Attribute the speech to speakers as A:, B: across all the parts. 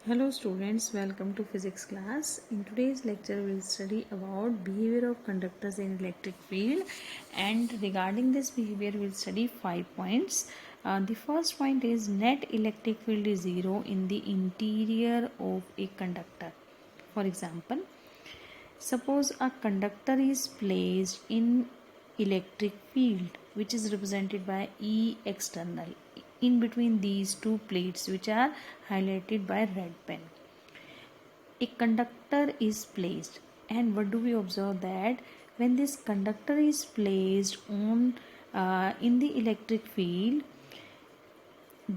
A: Hello students, welcome to physics class. In today's lecture we will study about behavior of conductors in electric field, and regarding this behavior we will study 5 points. The first point is net electric field is zero in the interior of a conductor. For example, suppose a conductor is placed in electric field which is represented by E external in between these two plates which are highlighted by red pen. A conductor is placed, and what do we observe that when this conductor is placed on in the electric field,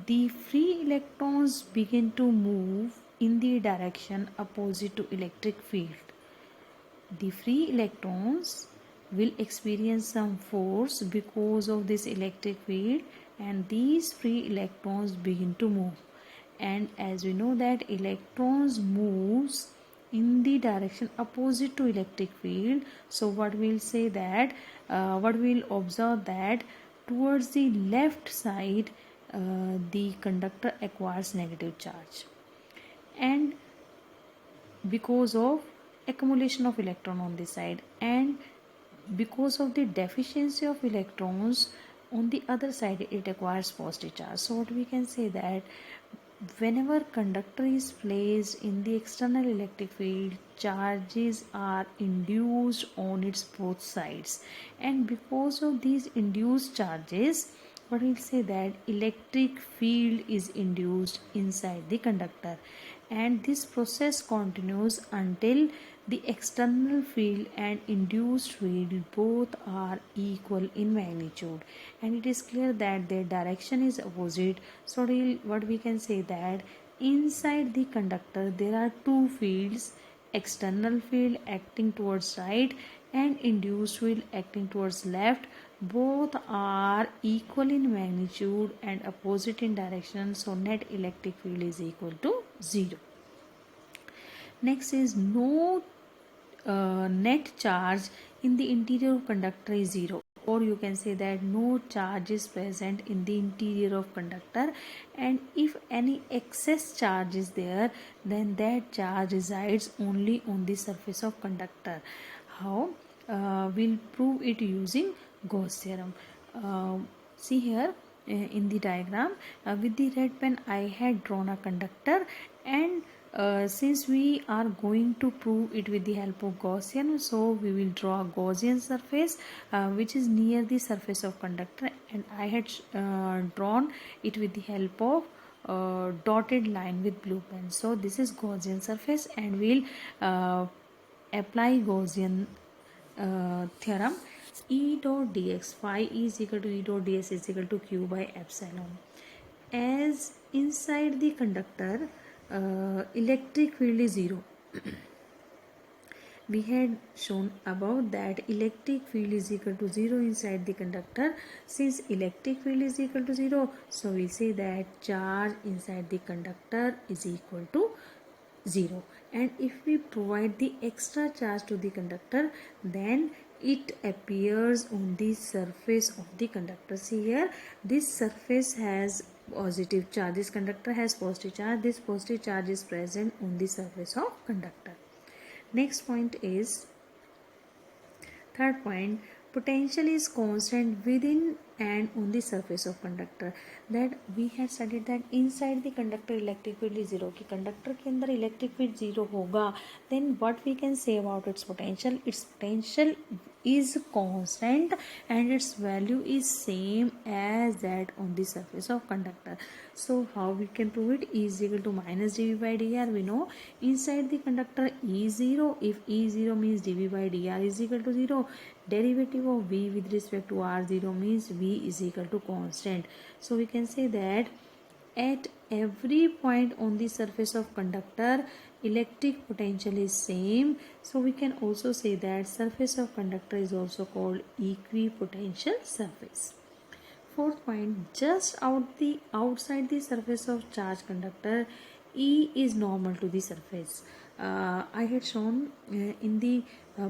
A: the free electrons begin to move in the direction opposite to electric field. The free electrons will experience some force because of this electric field, and these free electrons begin to move. And as we know that electrons moves in the direction opposite to electric field, so what we'll say that what we'll observe that towards the left side the conductor acquires negative charge, and because of accumulation of electron on this side, and because of the deficiency of electrons on the other side it acquires positive charge. So what we can say that whenever conductor is placed in the external electric field, charges are induced on its both sides, and because of these induced charges, what we'll say that electric field is induced inside the conductor, and this process continues until the external field and induced field both are equal in magnitude, and it is clear that their direction is opposite. So what we can say that inside the conductor there are two fields, external field acting towards right and induced field acting towards left. Both are equal in magnitude and opposite in direction, so net electric field is equal to 0. Next is no net charge in the interior of conductor is 0, or you can say that no charge is present in the interior of conductor, and if any excess charge is there then that charge resides only on the surface of conductor. How? We'll prove it using Gauss theorem. See here in the diagram, with the red pen I had drawn a conductor, and since we are going to prove it with the help of Gaussian, so we will draw a Gaussian surface which is near the surface of conductor, and I had drawn it with the help of dotted line with blue pen. So this is Gaussian surface, and we'll apply Gaussian theorem. E dot dx phi is equal to E dot ds is equal to q by epsilon. As inside the conductor electric field is 0. We had shown above that electric field is equal to 0 inside the conductor. Since electric field is equal to 0, so we say that charge inside the conductor is equal to 0, and if we provide the extra charge to the conductor then it appears on the surface of the conductor. See here, this surface has positive charge, this conductor has positive charge, this positive charge is present on the surface of conductor. Next point is third point, potential is constant within and on the surface of conductor. that we had studied that inside the conductor electric field is 0, कि conductor के अंदर electric field 0 होगा, then what we can say about its potential is constant and its value is same as that on the surface of conductor. So how we can prove it? E is equal to minus dv by dr. We know inside the conductor E is 0. If E is 0 means dv by dr is equal to 0. Derivative of v with respect to r0 means v is equal to constant. So we can say that at every point on the surface of conductor electric potential is same. So we can also say that surface of conductor is also called equipotential surface. Fourth point, just outside the surface of charged conductor E is normal to the surface. I had shown in the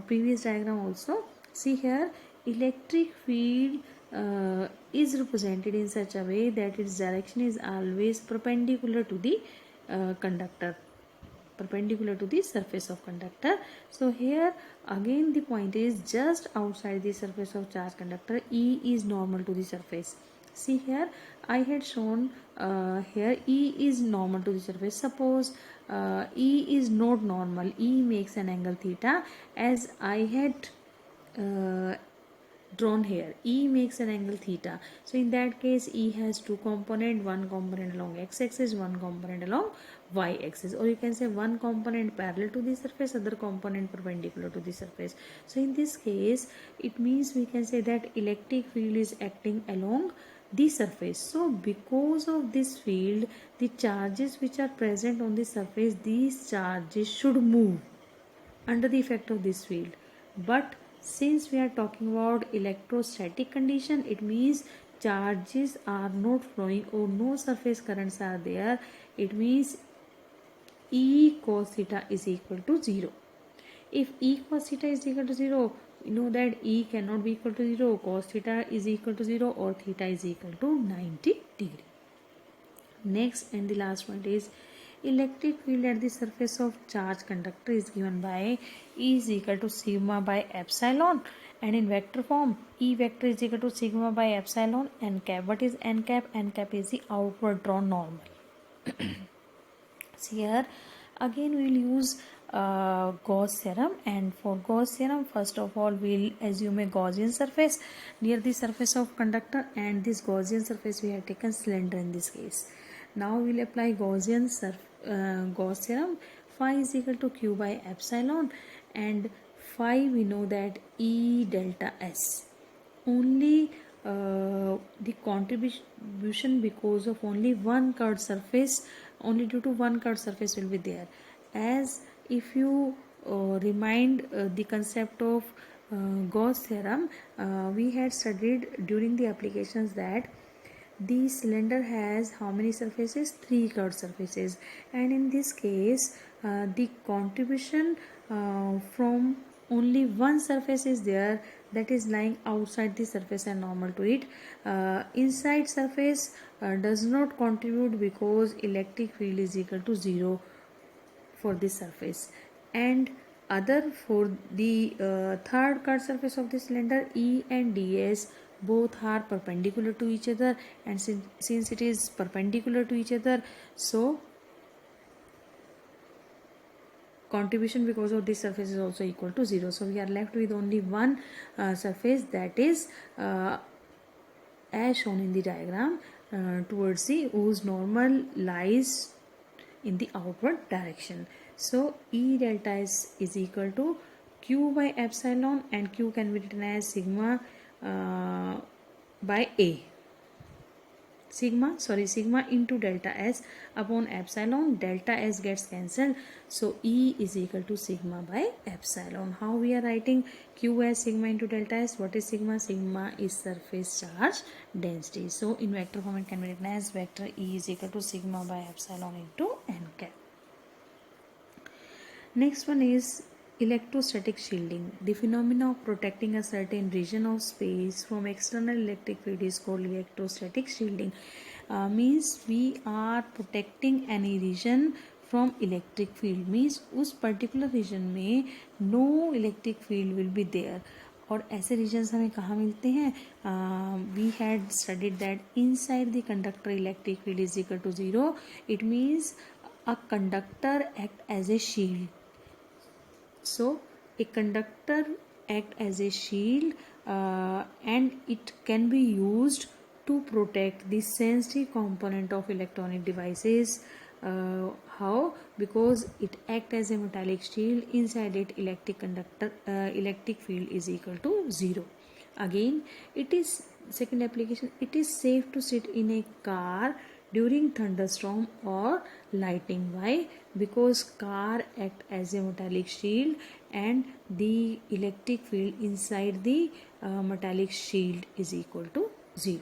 A: previous diagram also. See here, electric field is represented in such a way that its direction is always perpendicular to the conductor, perpendicular to the surface of conductor. So here again the point is just outside the surface of charge conductor, E is normal to the surface. See here I had shown here E is normal to the surface. Suppose E is not normal, E makes an angle theta, as I had drawn here. E makes an angle theta. So in that case E has two component, one component along x axis, one component along y axis, or you can say one component parallel to the surface, other component perpendicular to the surface. So in this case it means we can say that electric field is acting along the surface. So because of this field, the charges which are present on the surface, these charges should move under the effect of this field. But since we are talking about electrostatic condition, it means charges are not flowing or no surface currents are there. It means E cos theta is equal to 0. If E cos theta is equal to 0, you know that E cannot be equal to 0, cos theta is equal to 0, or theta is equal to 90 degree. Next and the last point is electric field at the surface of charge conductor is given by E is equal to sigma by epsilon, and in vector form E vector is equal to sigma by epsilon n cap. What is n cap? N cap is the outward drawn normal. So here again we will use Gauss theorem, and for Gauss theorem first of all we will assume a Gaussian surface near the surface of conductor, and this Gaussian surface we have taken cylinder in this case. Now we will apply Gauss theorem. Phi is equal to Q by epsilon, and phi we know that E delta S. Only the contribution because of only one curved surface, only due to one curved surface will be there. As if you remind the concept of Gauss theorem, we had studied during the applications that the cylinder has how many surfaces? 3 curved surfaces, and in this case the contribution from only one surface is there, that is lying outside the surface and normal to it. Inside surface does not contribute because electric field is equal to 0 for this surface, and other for the third curved surface of the cylinder, E and ds both are perpendicular to each other, and since it is perpendicular to each other, so contribution because of this surface is also equal to 0. So we are left with only one surface, that is as shown in the diagram towards the whose normal lies in the outward direction. So E delta S is equal to Q by epsilon, and Q can be written as sigma by A. Sigma into delta S upon epsilon. Delta S gets cancelled, so E is equal to sigma by epsilon. How we are writing Q as sigma into delta S? What is sigma? Sigma is surface charge density. So in vector form it can be written as vector E is equal to sigma by epsilon into n cap. Next one is electrostatic shielding. The phenomena of protecting a certain region of space from external electric field is called electrostatic shielding. Means we are protecting any region from electric field, means उस particular region में no electric field will be there. और ऐसे regions हमें कहाँ मिलते हैं? We had studied that inside the conductor electric field is equal to 0. It means a conductor act as a shield. So a conductor act as a shield and it can be used to protect the sensitive component of electronic devices. How? Because it acts as a metallic shield. Inside it electric field is equal to 0. Again, it is second application. It is safe to sit in a car during thunderstorm or lightning. Why? Because car act as a metallic shield and the electric field inside the metallic shield is equal to 0.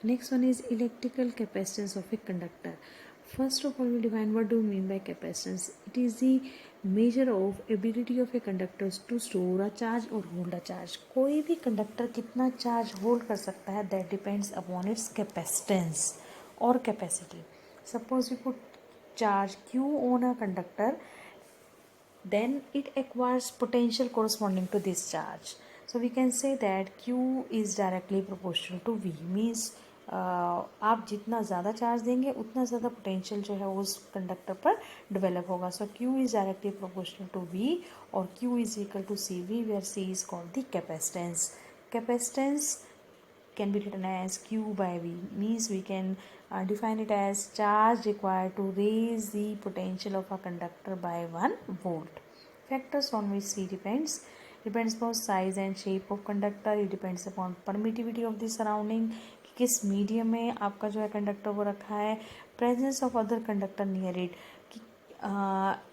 A: Next one is electrical capacitance of a conductor. First of all, we define what do we mean by capacitance. It is the measure of ability of a conductor to store a charge or hold a charge. कोई भी conductor कितना charge hold कर सकता है, that depends upon its capacitance or capacity. Suppose we put charge q on a conductor, then it acquires potential corresponding to this charge. So we can say that q is directly proportional to v, means आप जितना ज़्यादा charge देंगे उतना ज़्यादा potential जो है उस conductor पर डेवलप होगा. So q is directly proportional to v और q is equal to cv, where c is called the capacitance. Capacitance can be written as q by v, means we can define it as charge required to raise the potential of a conductor by 1 volt. Factors on which c depends upon size and shape of conductor. It depends upon permittivity of the surrounding, कि किस medium में आपका जो है conductor वो रखा है. Presence of other conductor near it,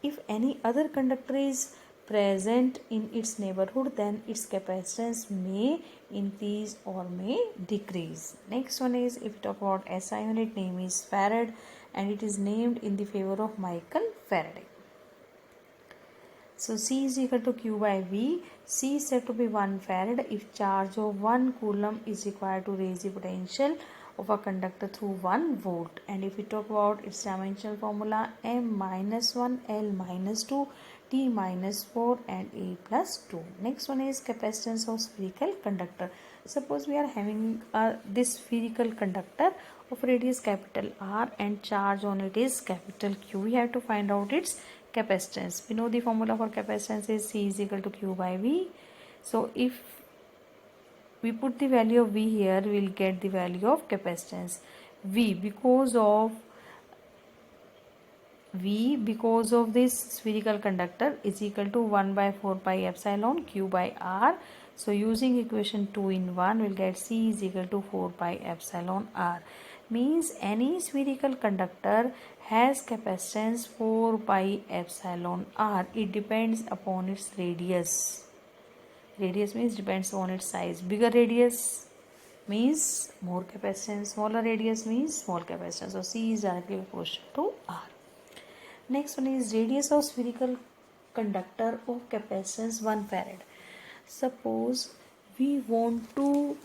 A: if any other conductor is present in its neighborhood, then its capacitance may increase or may decrease. Next one is, if we talk about SI unit, name is farad and it is named in the favor of Michael Faraday. So C is equal to Q by V. C is said to be 1 farad if charge of 1 coulomb is required to raise the potential of a conductor through 1 volt. And if we talk about its dimensional formula, M minus 1, L minus 2, T minus 4 and A plus 2. Next one is capacitance of spherical conductor. Suppose we are having this spherical conductor of radius capital R and charge on it is capital Q. We have to find out its capacitance. We know the formula for capacitance is C is equal to Q by V. So if we put the value of V here, we will get the value of capacitance. V because of this spherical conductor is equal to 1 by 4 pi epsilon Q by R. So using equation 2 in 1, we will get C is equal to 4 pi epsilon R. Means any spherical conductor has capacitance 4 pi epsilon R. It depends upon its radius. Radius means depends on its size. Bigger radius means more capacitance, smaller radius means small capacitance. So C is directly proportional to R. Next one is radius of spherical conductor of capacitance 1 farad. Suppose we want to